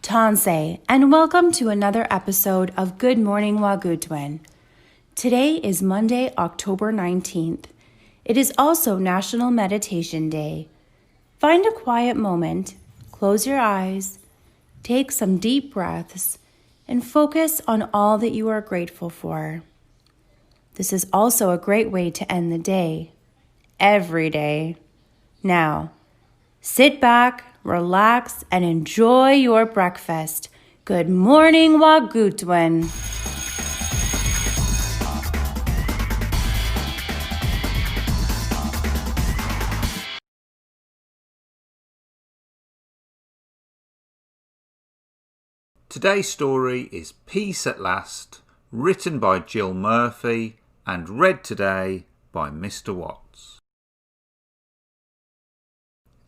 Tansei, and welcome to another episode of Good Morning Wâhkôhtowin. Today is Monday, October 19th. It is also National Meditation Day. Find a quiet moment, close your eyes, take some deep breaths, and focus on all that you are grateful for. This is also a great way to end the day, every day. Now, sit back, relax, and enjoy your breakfast. Good morning, wâhkôhtowin. Today's story is Peace at Last, written by Jill Murphy and read today by Mr. Watts.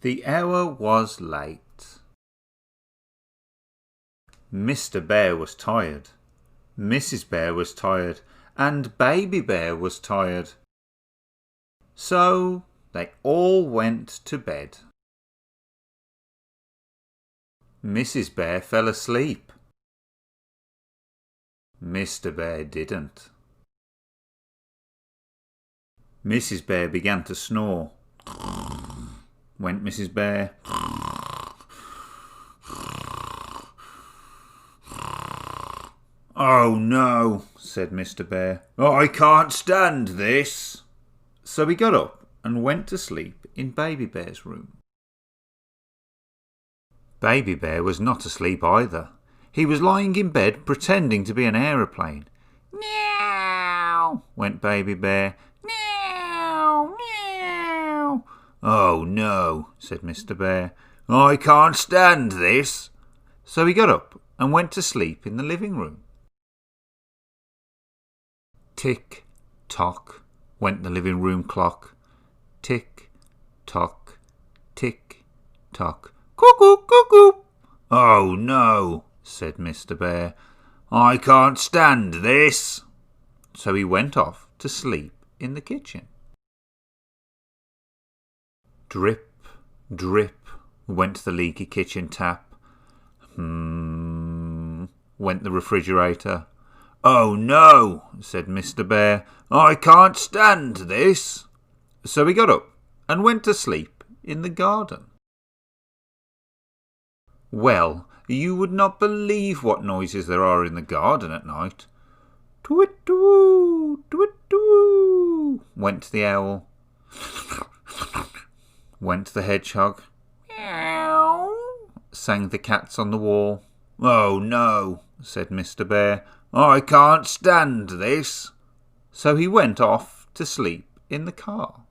The hour was late. Mr. Bear was tired, Mrs. Bear was tired, and Baby Bear was tired. So they all went to bed. Mrs. Bear fell asleep. Mr. Bear didn't. Mrs. Bear began to snore. Went Mrs. Bear. Oh no, said Mr. Bear. I can't stand this. So he got up and went to sleep in Baby Bear's room. Baby Bear was not asleep either. He was lying in bed pretending to be an aeroplane. Meow, went Baby Bear. Meow, meow. Oh no, said Mr. Bear. I can't stand this. So he got up and went to sleep in the living room. Tick, tock, went the living room clock. Tick, tock, tick, tock. Cuckoo, cuckoo. Oh no, said Mr. Bear. I can't stand this. So he went off to sleep in the kitchen. Drip, drip, went the leaky kitchen tap. Went the refrigerator. Oh no, said Mr. Bear. I can't stand this. So he got up and went to sleep in the garden. Well, you would not believe what noises there are in the garden at night. Twit-doo, twit-doo, went the owl. Went the hedgehog. Meow, sang the cats on the wall. Oh no, said Mr. Bear. I can't stand this. So he went off to sleep in the car.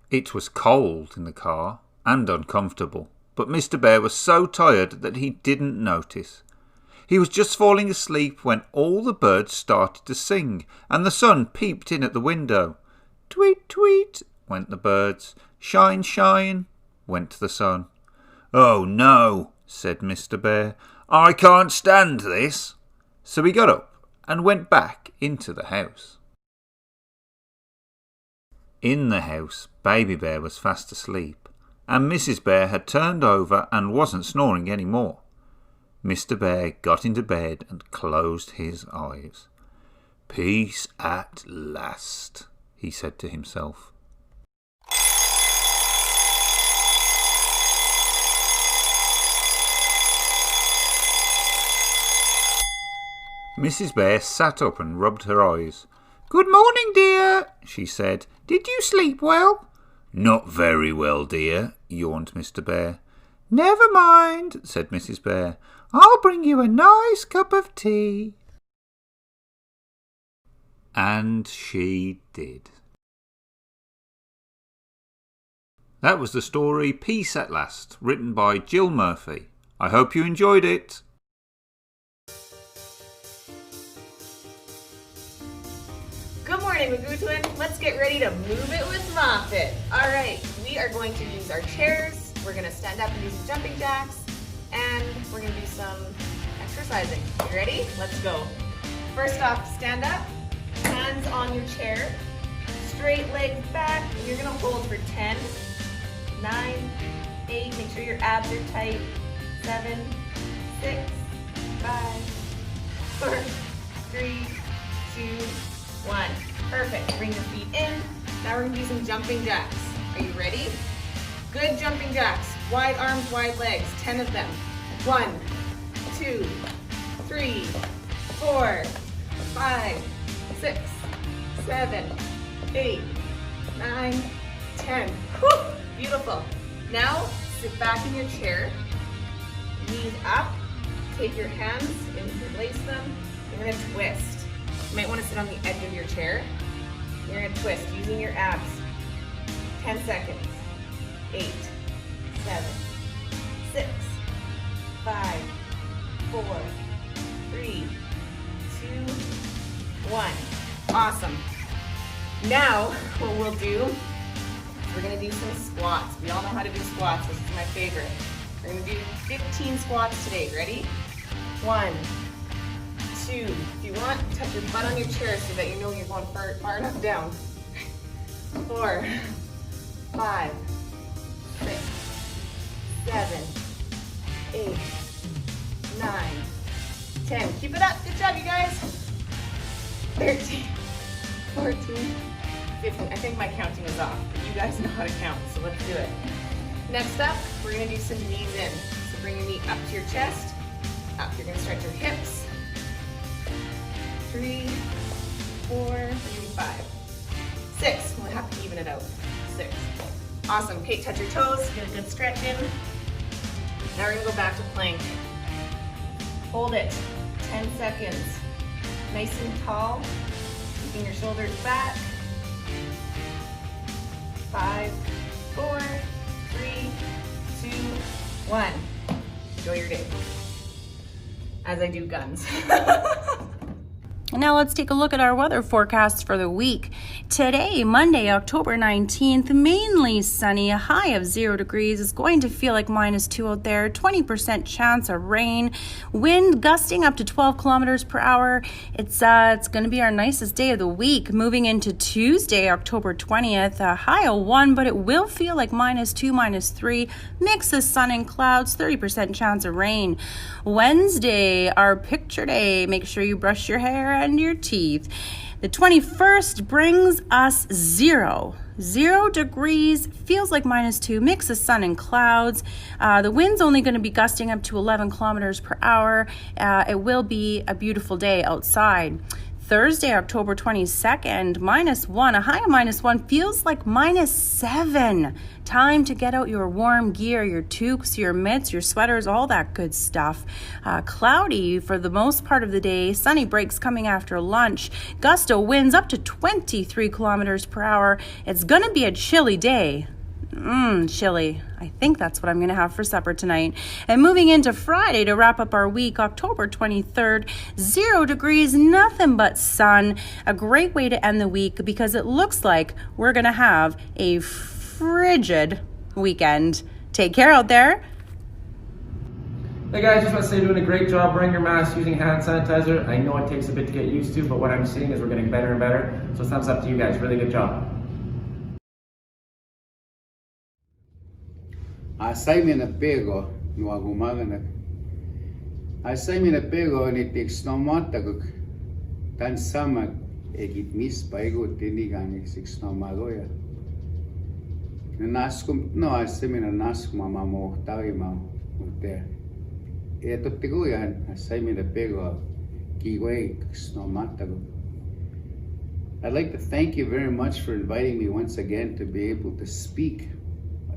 It was cold in the car and uncomfortable. But Mr. Bear was so tired that he didn't notice. He was just falling asleep when all the birds started to sing, and the sun peeped in at the window. Tweet, tweet, went the birds. Shine, shine, went the sun. Oh no, said Mr. Bear. I can't stand this. So he got up and went back into the house. In the house, Baby Bear was fast asleep, and Mrs. Bear had turned over and wasn't snoring any more. Mr. Bear got into bed and closed his eyes. Peace at last, he said to himself. Mrs. Bear sat up and rubbed her eyes. Good morning, dear, she said. Did you sleep well? Not very well, dear, yawned Mr. Bear. Never mind, said Mrs. Bear. I'll bring you a nice cup of tea. And she did. That was the story Peace at Last, written by Jill Murphy. I hope you enjoyed it. Good morning, wâhkôhtowin. Let's get ready to move it with Moffat. All right, we are going to use our chairs. We're going to stand up and do some jumping jacks, and we're going to do some exercising. You ready? Let's go. First off, stand up, hands on your chair, straight legs back, and you're going to hold for 10, 9, 8, make sure your abs are tight, 7, 6, 5, 4, 3, 2, 1. Perfect. Bring your feet in. Now we're going to do some jumping jacks. Are you ready? Good jumping jacks. Wide arms, wide legs. 10 of them. 1, 2, 3, 4, 5, 6, 7, 8, 9, 10. Whew, beautiful. Now sit back in your chair. Knees up. Take your hands, interlace them. You're going to twist. You might want to sit on the edge of your chair. You're going to twist using your abs. 10 seconds. 8, 7, 6, 5, 4, 3, 2, 1. Awesome. Now, what we'll do is we're going to do some squats. We all know how to do squats. This is my favorite. We're going to do 15 squats today. Ready? 1, 2. If you want, touch your butt on your chair so that you know you're going far enough down. 4, 5, 6, 7, 8, 9, 10. Keep it up. Good job, you guys. 13, 14, 15. I think my counting is off, but you guys know how to count, so let's do it. Next up, we're going to do some knees in. So bring your knee up to your chest. Up. You're going to stretch your hips. 3, 4, maybe 5, 6. We'll have to even it out. 6. Awesome. Okay, touch your toes. Get a good stretch in. Now we're going to go back to plank. Hold it. 10 seconds. Nice and tall. Keeping your shoulders back. 5, 4, 3, 2, 1. Enjoy your day. As I do guns. Now let's take a look at our weather forecast for the week. Today, Monday, October 19th, mainly sunny, a high of 0 degrees. It's going to feel like -2 out there, 20% chance of rain, wind gusting up to 12 kilometers per hour. It's going to be our nicest day of the week. Moving into Tuesday, October 20th, a high of 1, but it will feel like -2, -3, mix of sun and clouds, 30% chance of rain. Wednesday, our picture day. Make sure you brush your hair and your teeth. The 21st brings us 0 degrees, feels like -2, mix of sun and clouds. The wind's only going to be gusting up to 11 kilometers per hour. It will be a beautiful day outside. Thursday, October 22nd, -1, a high of -1, feels like -7. Time to get out your warm gear, your toques, your mitts, your sweaters, all that good stuff. Cloudy for the most part of the day, sunny breaks coming after lunch. Gusto winds up to 23 kilometers per hour. It's going to be a chilly day. Chili. I think that's what I'm going to have for supper tonight. And moving into Friday to wrap up our week, October 23rd, 0 degrees, nothing but sun. A great way to end the week because it looks like we're going to have a frigid weekend. Take care out there. Hey guys, just want to say you're doing a great job wearing your mask, using hand sanitizer. I know it takes a bit to get used to, but what I'm seeing is we're getting better and better. So thumbs up to you guys. Really good job. Asay mi napego nuagumaganak. Asay mi napego ni tixnomataguk. Tan samag egit mis paigo tiniganik sixnomagoya. Nanaskum no asay mi nanaskum mama tawi ma ute. Eto tiguyan asay mi napego kiway snomataguk. I'd like to thank you very much for inviting me once again to be able to speak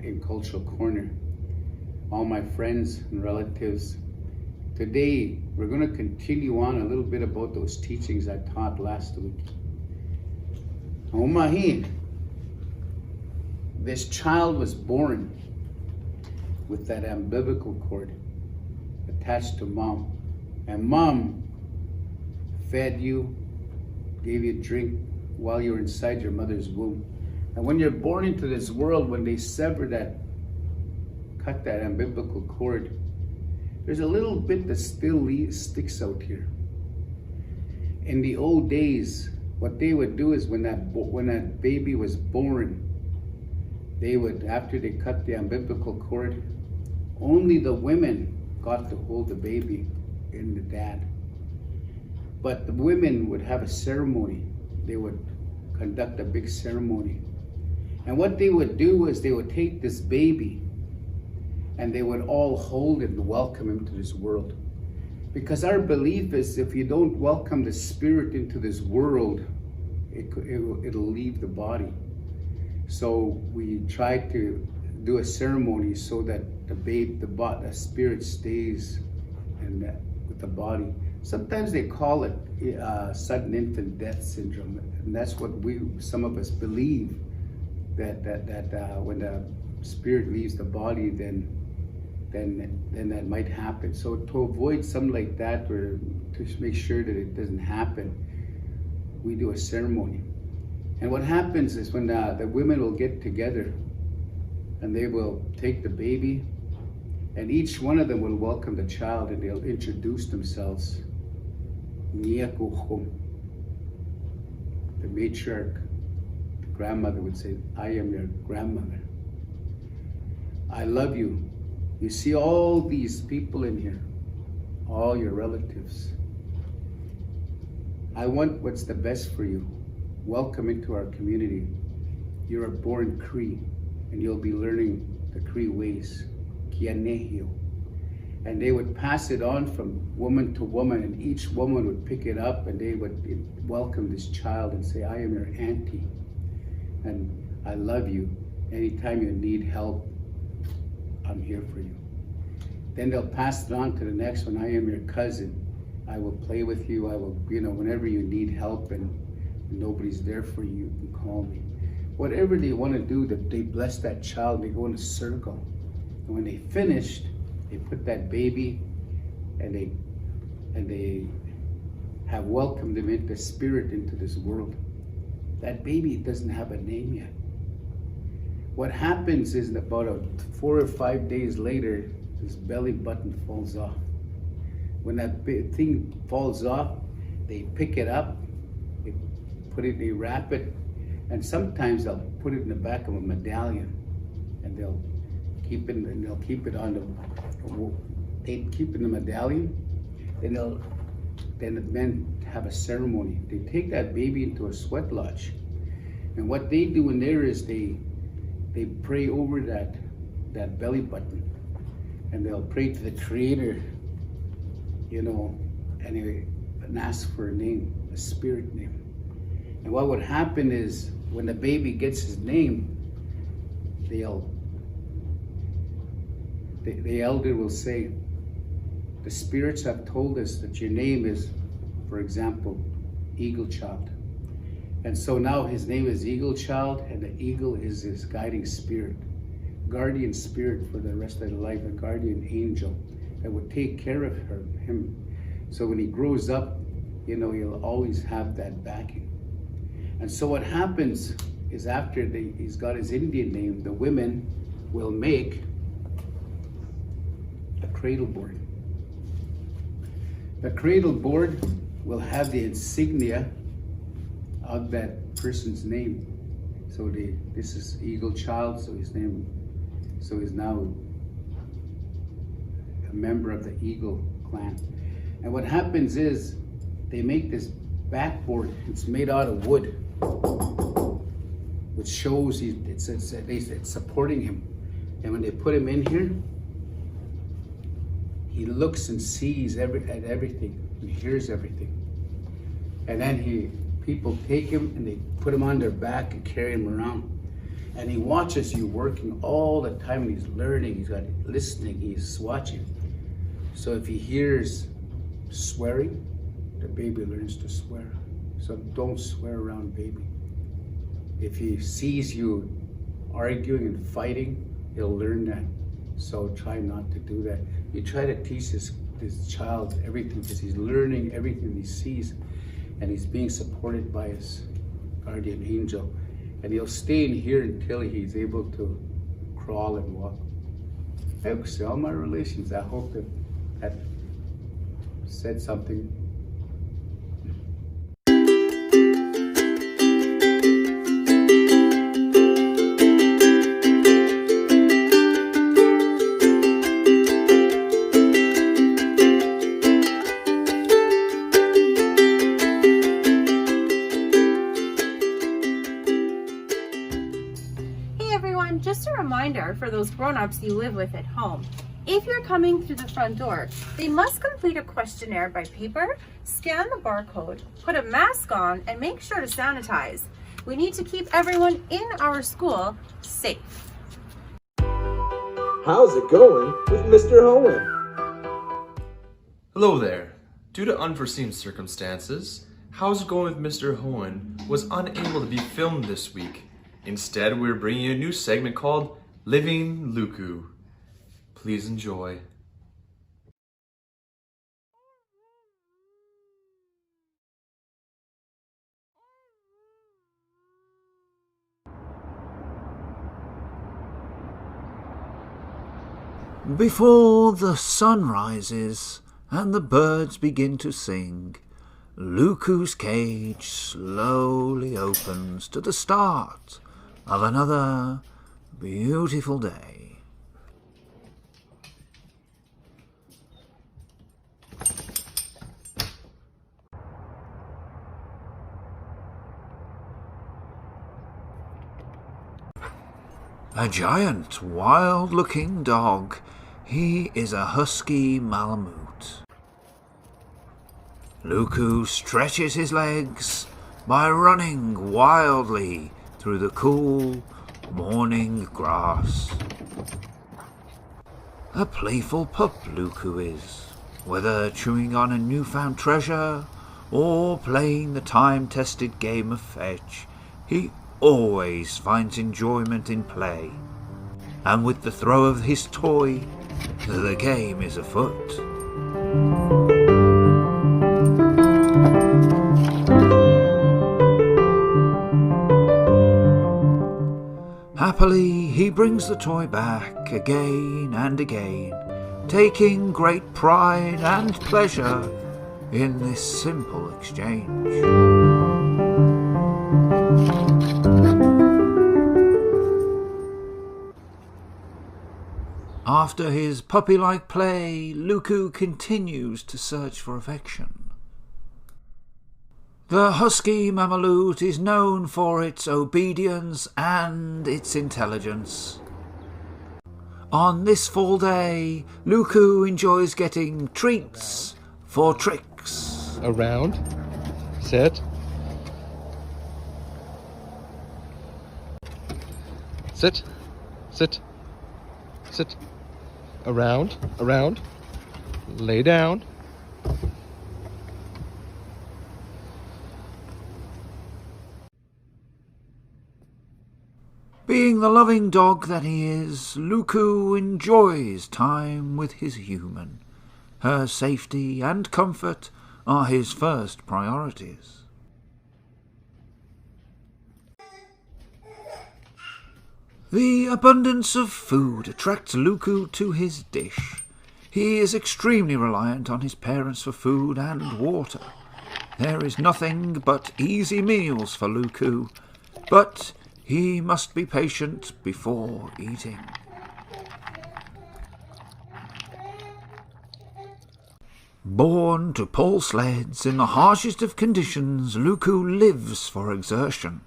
in Cultural Corner. All my friends and relatives, today we're going to continue on a little bit about those teachings I taught last week. Omahin, this child was born with that umbilical cord attached to mom, and mom fed you, gave you drink while you were inside your mother's womb. And when you're born into this world, when they sever that, cut that umbilical cord, there's a little bit that still sticks out here. In the old days, what they would do is when that baby was born, they would, after they cut the umbilical cord, only the women got to hold the baby in the dad. But the women would have a ceremony. They would conduct a big ceremony. And what they would do is they would take this baby and they would all hold it and welcome him to this world. Because our belief is if you don't welcome the spirit into this world, it'll leave the body. So we try to do a ceremony so that the spirit stays with the body. Sometimes they call it sudden infant death syndrome, and that's what some of us believe, that when the spirit leaves the body, then that might happen. So to avoid something like that, or to make sure that it doesn't happen, we do a ceremony. And what happens is when the women will get together and they will take the baby, and each one of them will welcome the child and they'll introduce themselves. The matriarch, the grandmother would say, I am your grandmother. I love you. You see all these people in here, all your relatives. I want what's the best for you. Welcome into our community. You're a born Cree, and you'll be learning the Cree ways. Kianehio. And they would pass it on from woman to woman, and each woman would pick it up and they would welcome this child and say, I am your auntie, and I love you. Anytime you need help, I'm here for you. Then they'll pass it on to the next one. I am your cousin. I will play with you. I will, whenever you need help and nobody's there for you, you can call me. Whatever they want to do, they bless that child. They go in a circle. And when they finished, they put that baby and they have welcomed him into spirit into this world. That baby doesn't have a name yet. What happens is about 4 or 5 days later, his belly button falls off. When that thing falls off, they pick it up, they wrap it, and sometimes they'll put it in the back of a medallion, and they'll keep it in the medallion. Then the men have a ceremony. They take that baby into a sweat lodge, and what they do in there is they pray over that belly button, and they'll pray to the Creator, and ask for a name, a spirit name. And what would happen is when the baby gets his name, the elder will say, the spirits have told us that your name is, for example, Eagle Child. And so now his name is Eagle Child, and the eagle is his guiding spirit, guardian spirit for the rest of his life, a guardian angel that would take care of him. So when he grows up, he'll always have that backing. And so what happens is after he's got his Indian name, the women will make a cradle board. The cradle board will have the insignia of that person's name. So this is Eagle Child, so he's now a member of the Eagle clan. And what happens is they make this backboard. It's made out of wood, which shows it's supporting him. And when they put him in here, he looks and sees at everything and hears everything. And then people take him and they put him on their back and carry him around. And he watches you working all the time, and he's learning, he's listening, he's watching. So if he hears swearing, the baby learns to swear. So don't swear around baby. If he sees you arguing and fighting, he'll learn that. So try not to do that. You try to teach this child everything, because he's learning everything he sees, and he's being supported by his guardian angel. And he'll stay in here until he's able to crawl and walk. I hope so. All my relations, I hope that said something. everyone, just a reminder for those grown-ups you live with at home. If you're coming through the front door, they must complete a questionnaire by paper, scan the barcode, put a mask on, and make sure to sanitize. We need to keep everyone in our school safe. How's it going with Mr. Hohen? Hello there. Due to unforeseen circumstances, How's It Going with Mr. Hohen was unable to be filmed this week. Instead, we're bringing you a new segment called Living Luku. Please enjoy. Before the sun rises and the birds begin to sing, Luku's cage slowly opens to the start of another beautiful day. A giant, wild-looking dog. He is a husky Malamute. Luku stretches his legs by running wildly through the cool morning grass. A playful pup Luku is, whether chewing on a newfound treasure or playing the time-tested game of fetch, he always finds enjoyment in play. And with the throw of his toy, the game is afoot. Happily, he brings the toy back again and again, taking great pride and pleasure in this simple exchange. After his puppy-like play, Luku continues to search for affection. The husky Malamute is known for its obedience and its intelligence. On this fall day, Luku enjoys getting treats for tricks. Around. Sit. Sit. Sit. Sit. Around. Around. Lay down. Being the loving dog that he is, Luku enjoys time with his human. Her safety and comfort are his first priorities. The abundance of food attracts Luku to his dish. He is extremely reliant on his parents for food and water. There is nothing but easy meals for Luku, but he must be patient before eating. Born to pull sleds in the harshest of conditions, Luku lives for exertion.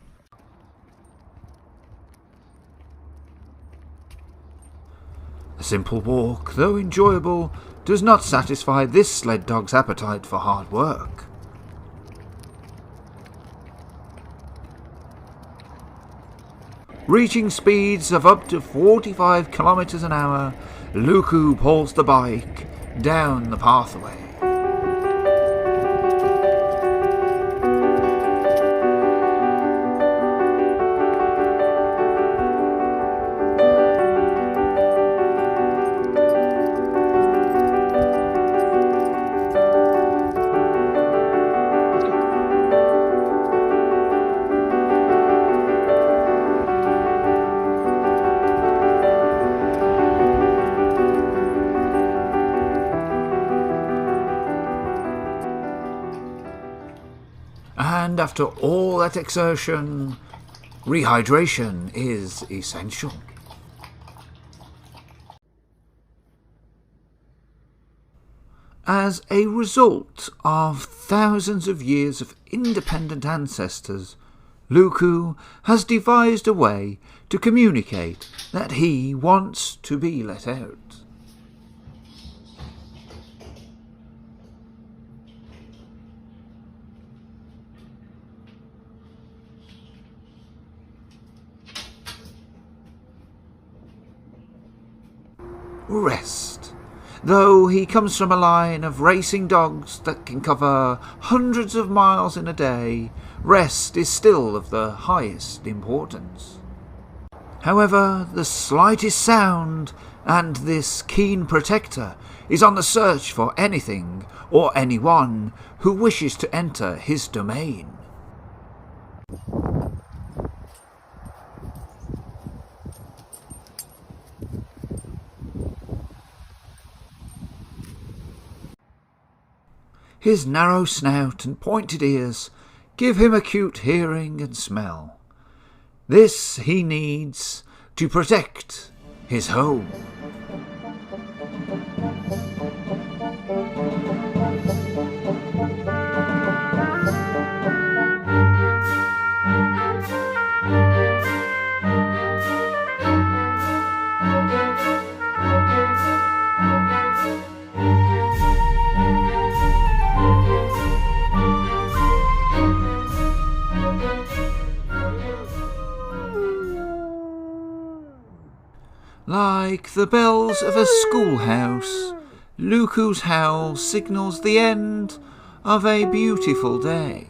A simple walk, though enjoyable, does not satisfy this sled dog's appetite for hard work. Reaching speeds of up to 45 kilometers an hour, Luku pulls the bike down the pathway. And after all that exertion, rehydration is essential. As a result of thousands of years of independent ancestors, Luku has devised a way to communicate that he wants to be let out. Rest. Though he comes from a line of racing dogs that can cover hundreds of miles in a day, rest is still of the highest importance. However, the slightest sound, and this keen protector is on the search for anything or anyone who wishes to enter his domain. His narrow snout and pointed ears give him acute hearing and smell. This he needs to protect his home. Like the bells of a schoolhouse, Luku's howl signals the end of a beautiful day.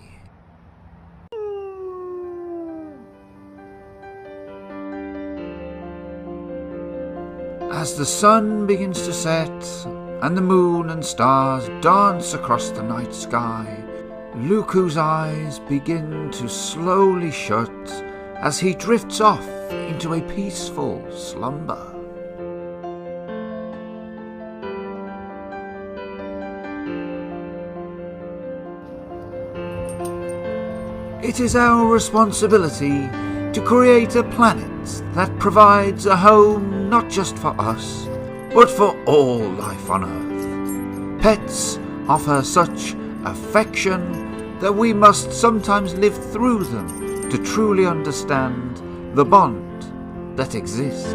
As the sun begins to set and the moon and stars dance across the night sky, Luku's eyes begin to slowly shut as he drifts off into a peaceful slumber. It is our responsibility to create a planet that provides a home not just for us, but for all life on Earth. Pets offer such affection that we must sometimes live through them to truly understand the bond that exists.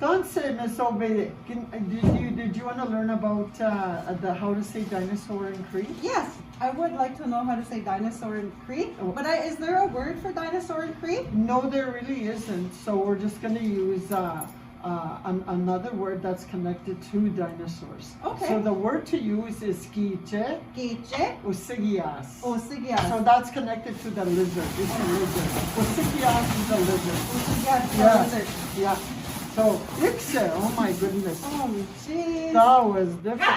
Don't say, Miss Obey. Did you want to learn about how to say dinosaur in Cree? Yes, I would like to know how to say dinosaur in Cree. But is there a word for dinosaur in Cree? No, there really isn't. So we're just going to use another word that's connected to dinosaurs. Okay. So the word to use is kiche, Kiche, usigias. Usigias. So that's connected to the lizard. It's a lizard. Usigias is a lizard. Usigias, Yeah. lizard. Yeah. So, Ixe, oh my goodness. Oh, jeez. That was difficult.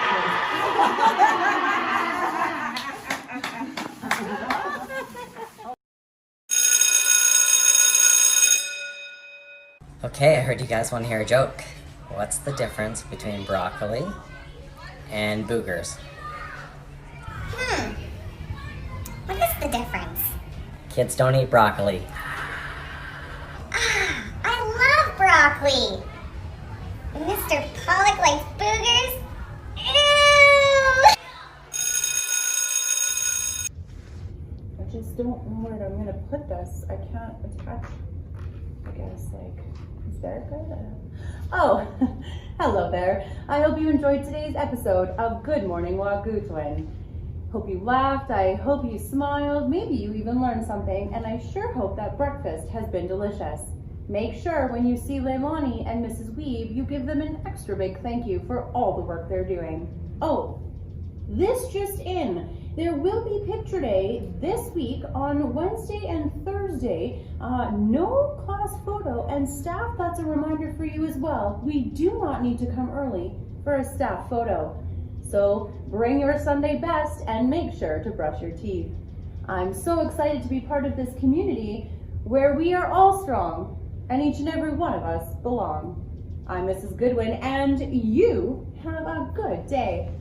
Okay, I heard you guys want to hear a joke. What's the difference between broccoli and boogers? What is the difference? Kids don't eat broccoli. I love broccoli. Mr. Pollock likes boogers. Ew! I just don't know where I'm going to put this. I can't attach, I guess, is there good? Oh, hello there. I hope you enjoyed today's episode of Good Morning wâhkôhtowin. Hope you laughed, I hope you smiled, maybe you even learned something, and I sure hope that breakfast has been delicious. Make sure when you see Leilani and Mrs. Weave, you give them an extra big thank you for all the work they're doing. Oh, this just in. There will be picture day this week on Wednesday and Thursday. No class photo, and staff, that's a reminder for you as well. We do not need to come early for a staff photo. So bring your Sunday best and make sure to brush your teeth. I'm so excited to be part of this community where we are all strong and each and every one of us belong. I'm Mrs. Goodwin, and you have a good day.